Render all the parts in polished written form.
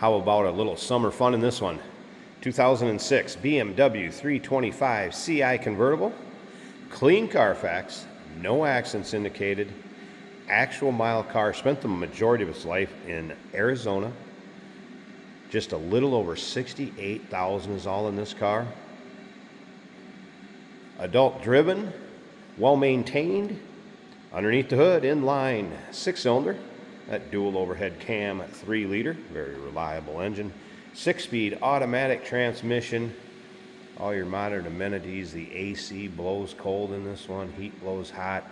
How about a little summer fun in this one? 2006 BMW 325 CI convertible, clean Carfax, no accidents indicated, actual mile car, spent the majority of its life in Arizona. Just a little over 68,000 is all in this car. Adult driven, well maintained. Underneath the hood, inline 6-cylinder. That dual overhead cam 3-liter, very reliable engine. 6-speed automatic transmission. All your modern amenities. The AC blows cold in this one, heat blows hot.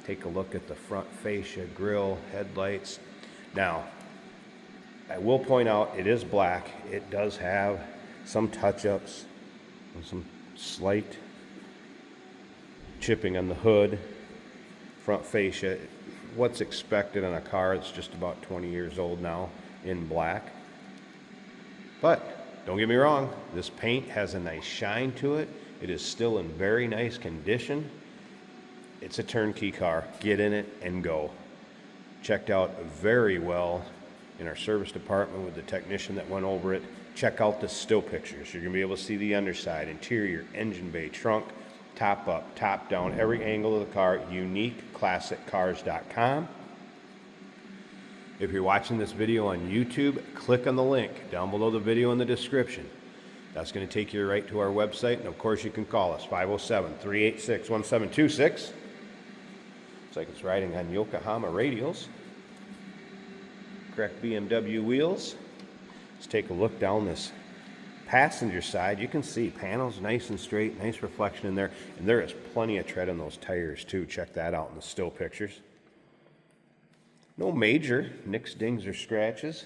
Take a look at the front fascia, grille, headlights. Now, I will point out it is black. It does have some touch-ups and some slight chipping on the hood, front fascia. What's expected on a car that's just about 20 years old now in black. But don't get me wrong, this paint has a nice shine to it. It is still in very nice condition. It's a turnkey car. Get in it and go. Checked out very well in our service department with the technician that went over it. Check out the still pictures. You're gonna be able to see the underside, interior, engine bay, trunk, top up, top down, every angle of the car. UniqueClassicCars.com. If you're watching this video on YouTube, click on the link down below the video in the description. That's going to take you right to our website, and of course you can call us 507-386-1726. Looks like it's riding on Yokohama radials. Correct BMW wheels. Let's take a look down this passenger side. You can see panels nice and straight, nice reflection in there, and there is plenty of tread on those tires too. Check that out in the still pictures. No major nicks, dings, or scratches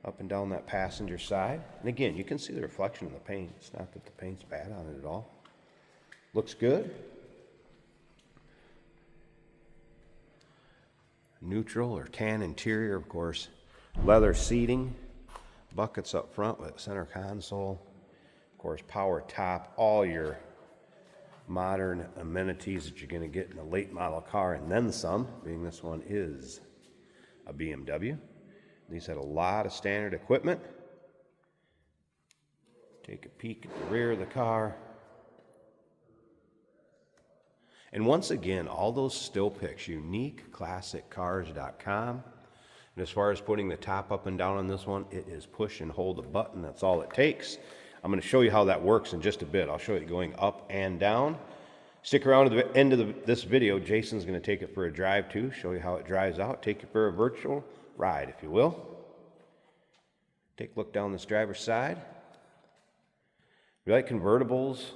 up and down that passenger side. And again, you can see the reflection in the paint. It's not that the paint's bad on it at all. Looks good. Neutral or tan interior, of course. Leather seating. Buckets up front with center console, of course, power top, all your modern amenities that you're going to get in a late model car, and then some, being this one is a BMW. These had a lot of standard equipment. Take a peek at the rear of the car. And once again, all those still pics, UniqueClassicCars.com. And as far as putting the top up and down on this one, it is push and hold a button. That's all it takes. I'm going to show you how that works in just a bit. I'll show you going up and down. Stick around to the end of this video. Jason's going to take it for a drive too, show you how it drives out, take you for a virtual ride, if you will. Take a look down this driver's side. If you like convertibles,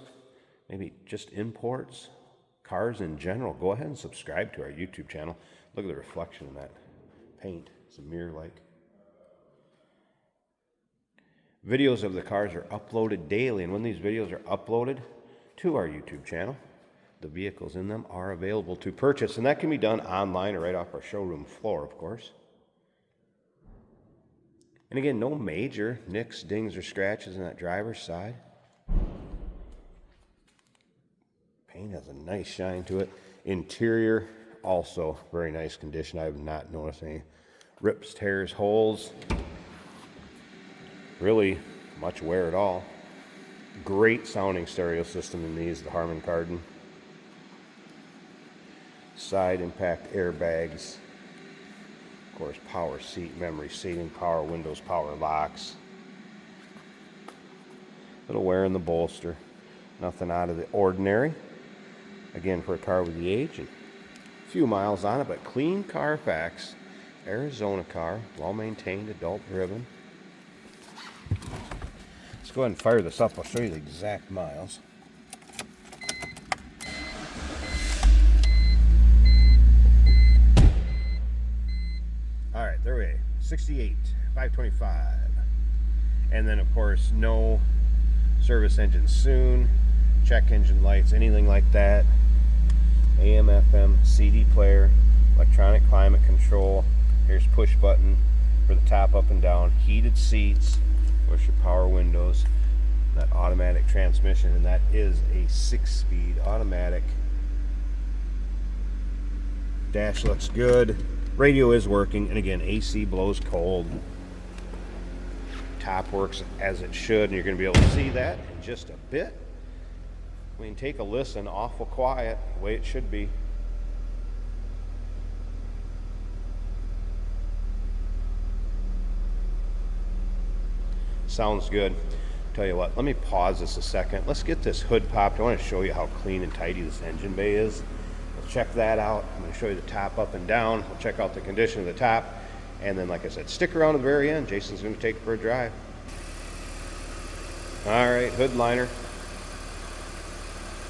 maybe just imports, cars in general, go ahead and subscribe to our YouTube channel. Look at the reflection in that paint. It's a mirror-like. Videos of the cars are uploaded daily, and when these videos are uploaded to our YouTube channel, the vehicles in them are available to purchase, and that can be done online or right off our showroom floor, of course. And again, no major nicks, dings, or scratches in that driver's side. Paint has a nice shine to it. Interior, also very nice condition. I have not noticed any rips, tears, holes. Really much wear at all. Great sounding stereo system in these, the Harman Kardon. Side impact airbags. Of course, power seat, memory seating, power windows, power locks. Little wear in the bolster. Nothing out of the ordinary. Again, for a car with the age and a few miles on it, but clean Carfax. Arizona car, well maintained, adult driven. Let's go ahead and fire this up. I'll show you the exact miles. All right, there we go. 68, 525. And then, of course, no service engine soon. Check engine lights, anything like that. AM, FM, CD player, electronic climate control. Here's push button for the top up and down. Heated seats. Of course, your power windows. That automatic transmission, and that is a 6-speed automatic. Dash looks good. Radio is working, and again, AC blows cold. top works as it should, and you're going to be able to see that in just a bit. I mean, take a listen, awful quiet, the way it should be. Sounds good. Tell you what, let me pause this a second. Let's get this hood popped. I want to show you how clean and tidy this engine bay is. We'll check that out. I'm going to show you the top up and down. We'll check out the condition of the top. And then, like I said, stick around to the very end. Jason's going to take it for a drive. All right, hood liner.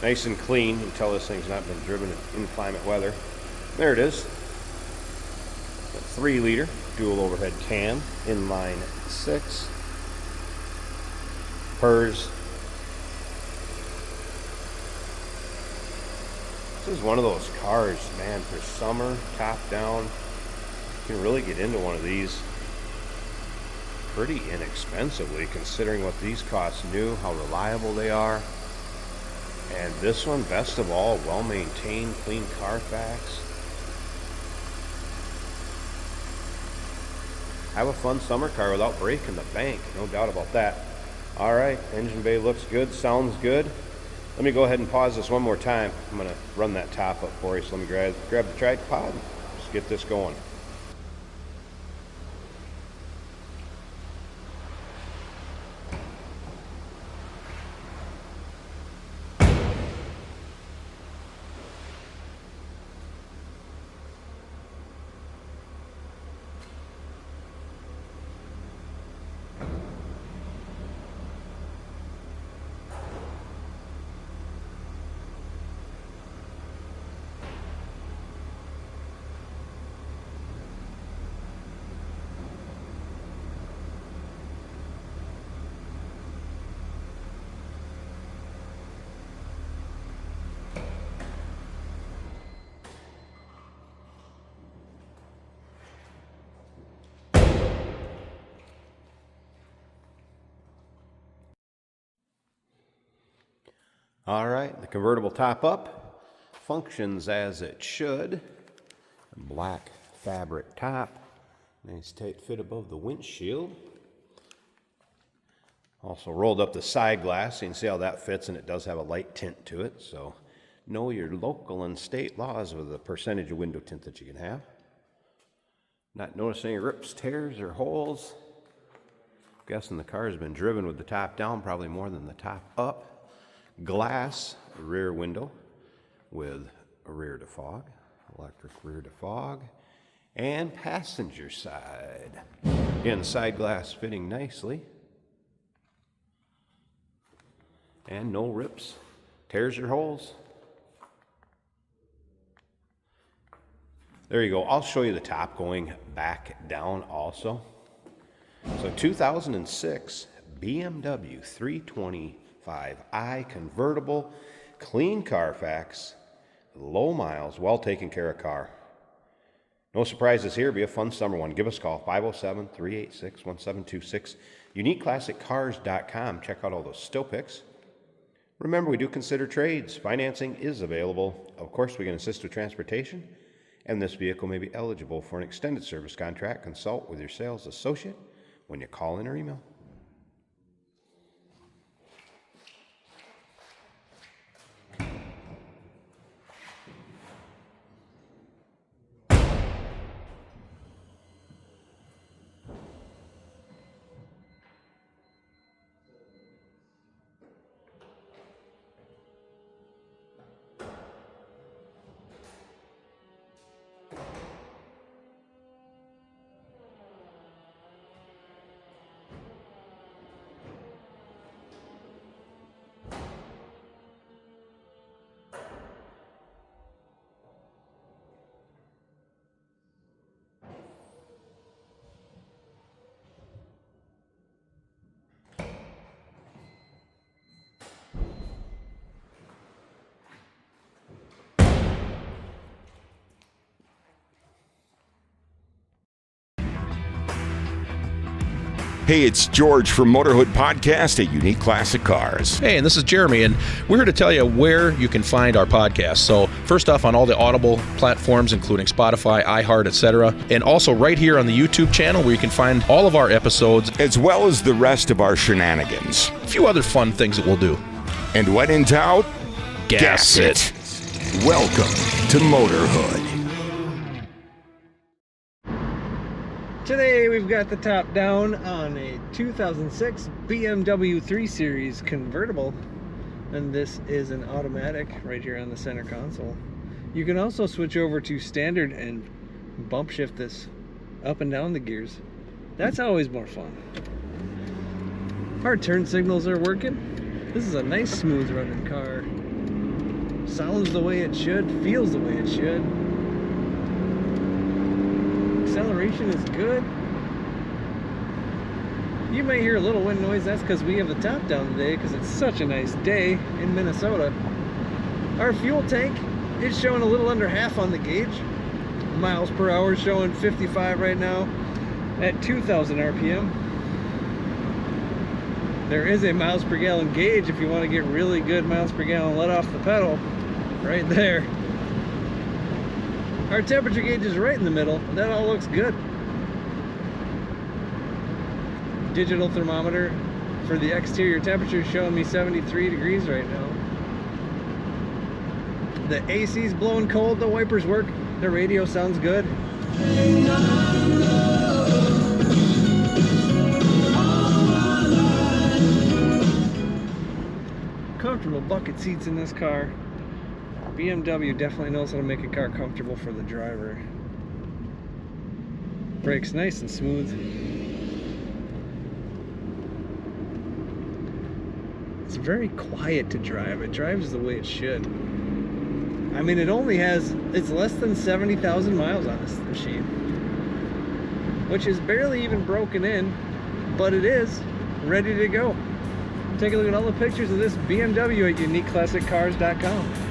Nice and clean. You can tell this thing's not been driven in inclement weather. There it is. A 3-liter dual overhead cam, inline 6. PERS. This is one of those cars, man, for summer, top down. You can really get into one of these pretty inexpensively, considering what these cost new, how reliable they are. And this one, best of all, well-maintained, clean Carfax. Have a fun summer car without breaking the bank, no doubt about that. All right, engine bay looks good, sounds good. Let me go ahead and pause this one more time. I'm gonna run that top up for you, so let me grab the tripod. Let's get this going. All right, the convertible top up functions as it should. Black fabric top, nice tight fit above the windshield. Also rolled up the side glass, so you can see how that fits, and it does have a light tint to it, so know your local and state laws with the percentage of window tint that you can have. Not noticing any rips, tears, or holes. Guessing the car has been driven with the top down, probably more than the top up. Glass rear window with a rear defog, electric rear defog, and passenger side. Again, side glass fitting nicely. And no rips, tears, or holes. There you go. I'll show you the top going back down also. So 2006 BMW 325i convertible, clean Carfax, low miles, well taken care of car. No surprises here. Be a fun summer one. Give us a call, 507-386-1726. UniqueClassicCars.com. Check out all those still pics. Remember, we do consider trades. Financing is available. Of course, we can assist with transportation, and this vehicle may be eligible for an extended service contract. Consult with your sales associate when you call in or email. Hey, it's George from Motorhood Podcast at Unique Classic Cars. Hey, and this is Jeremy, and we're here to tell you where you can find our podcast. So first off, on all the Audible platforms, including Spotify, iHeart, etc., and also right here on the YouTube channel where you can find all of our episodes, as well as the rest of our shenanigans. a few other fun things that we'll do. And when in doubt, Gas it. Welcome to Motorhood. Today we've got the top down on a 2006 BMW 3 Series convertible, and this is an automatic right here on the center console. You can also switch over to standard and bump shift this up and down the gears. That's always more fun. Our turn signals are working. This is a nice smooth running car. Sounds the way it should, feels the way it should. Acceleration is good. You may hear a little wind noise. That's because we have the top down today because it's such a nice day in Minnesota. Our fuel tank is showing a little under half on the gauge. Miles per hour showing 55 right now at 2,000 RPM. There is a miles per gallon gauge if you want to get really good miles per gallon let off the pedal. Right there. Our temperature gauge is right in the middle. That all looks good. Digital thermometer for the exterior temperature is showing me 73 degrees right now. The AC's blowing cold, the wipers work, the radio sounds good. Comfortable bucket seats in this car. BMW definitely knows how to make a car comfortable for the driver. Brakes nice and smooth. It's very quiet to drive. It drives the way it should. I mean, it's less than 70,000 miles on this machine, which is barely even broken in, but it is ready to go. Take a look at all the pictures of this BMW at uniqueclassiccars.com.